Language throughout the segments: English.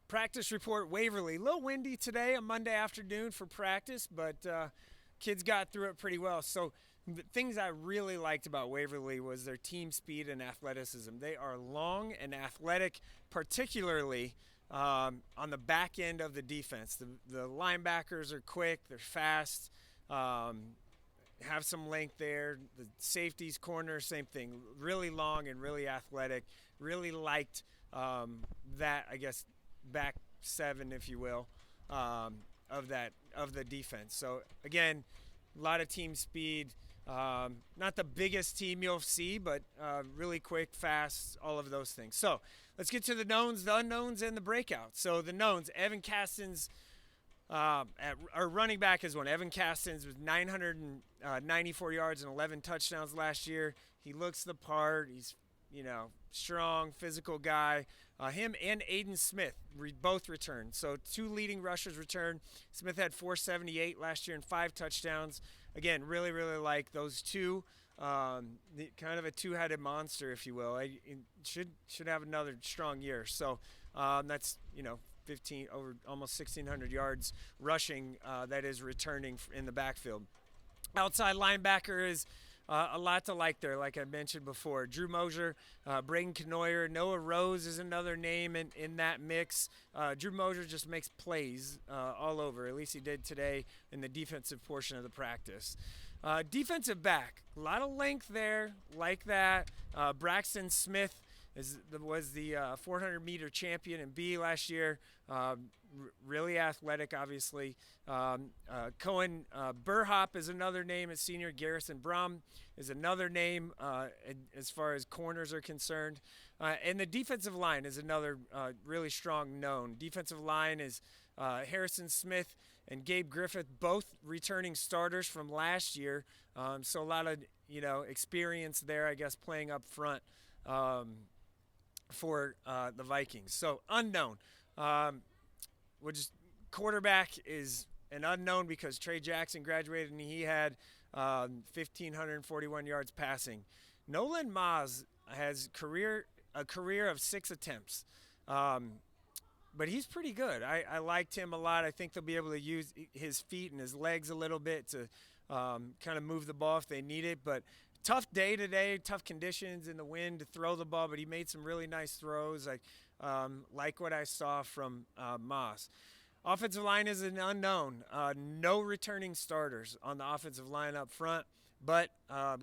Practice report, Waverly. A little windy today, a Monday afternoon for practice, but kids got through it pretty well. So the things I really liked about Waverly was their team speed and athleticism. They are long and athletic, particularly on the back end of the defense. The linebackers are quick, they're fast, have some length there. The safeties, corners, same thing. Really long and really athletic. Really liked that, I guess, back seven, if you will, of the defense. So again, a lot of team speed. Not the biggest team you'll see, but really quick, fast, all of those things. So let's get to the knowns, the unknowns, and the breakouts. So the knowns: Evan Castens, our running back is one. Evan Castens was 994 yards and 11 touchdowns last year. He looks the part. He's strong, physical guy. Him and Aiden Smith both returned. So two leading rushers returned. Smith had 478 last year and 5 touchdowns. Again, really, really like those two. Kind of a two-headed monster, if you will. Should have another strong year. So that's 15 over almost 1,600 yards rushing that is returning in the backfield. Outside linebacker is a lot to like there, like I mentioned before. Drew Mosier, Braden Knoyer, Noah Rose is another name in that mix. Drew Mosier just makes plays all over. At least he did today in the defensive portion of the practice. Defensive back, a lot of length there, like that. Braxton Smith was the 400-meter champion in B last year. Really athletic, obviously. Cohen Burhop is another name as senior. Garrison Brum is another name as far as corners are concerned. And the defensive line is another really strong known. Defensive line is Harrison Smith and Gabe Griffith, both returning starters from last year. So a lot of experience there, I guess, playing up front for the Vikings. So unknown. Quarterback is an unknown because Trey Jackson graduated and he had 1,541 yards passing. Nolan Maz has a career of 6 attempts. But he's pretty good. I liked him a lot. I think they'll be able to use his feet and his legs a little bit to kind of move the ball if they need it. But tough day today, tough conditions in the wind to throw the ball, but he made some really nice throws. Like what I saw from Moss. Offensive line is an unknown. No returning starters on the offensive line up front, but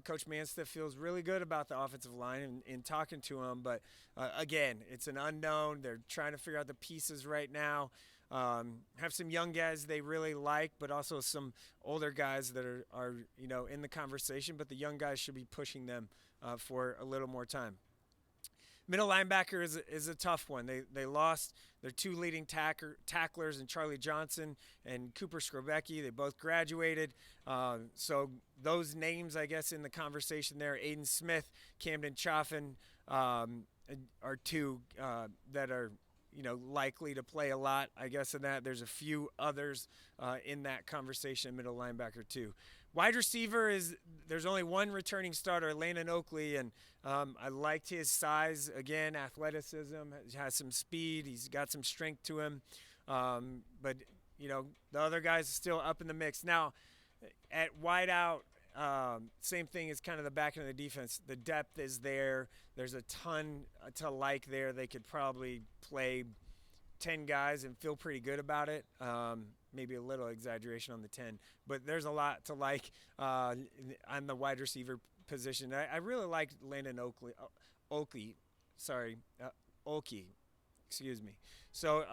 Coach Manstiff feels really good about the offensive line in talking to him. But again, it's an unknown. They're trying to figure out the pieces right now. Have some young guys they really like, but also some older guys that are in the conversation. But the young guys should be pushing them for a little more time. Middle linebacker is a tough one. They lost their 2 leading tacklers in Charlie Johnson and Cooper Skrobecki. They both graduated. So those names, I guess, in the conversation there, Aiden Smith, Camden Chaffin, are two that are likely to play a lot, I guess, in that. There's a few others in that conversation, middle linebacker too. Wide receiver there's only one returning starter, Landon Oakley, and I liked his size. Again, athleticism, has some speed. He's got some strength to him. But the other guys are still up in the mix. Now, at wideout, same thing as kind of the back end of the defense. The depth is there. There's a ton to like there. They could probably play 10 guys and feel pretty good about it. Maybe a little exaggeration on the 10, but there's a lot to like on the wide receiver position. I really liked Landon Oakley. Excuse me. So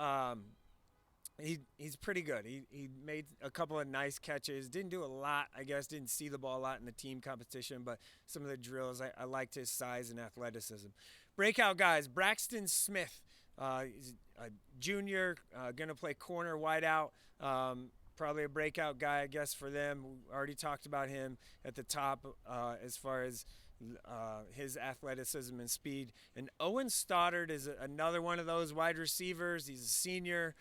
he's pretty good. He made a couple of nice catches. Didn't do a lot, I guess. Didn't see the ball a lot in the team competition, but some of the drills, I liked his size and athleticism. Breakout guys, Braxton Smith. He's a junior, going to play corner, wide out. Probably a breakout guy, I guess, for them. We already talked about him at the top as far as his athleticism and speed. And Owen Stoddard is another one of those wide receivers. He's a senior.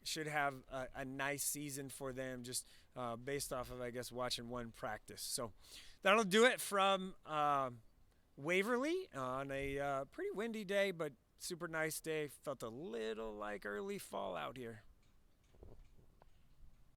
Should have a nice season for them just based off of, I guess, watching one practice. So that'll do it from Waverly on a pretty windy day, but super nice day. Felt a little like early fall out here.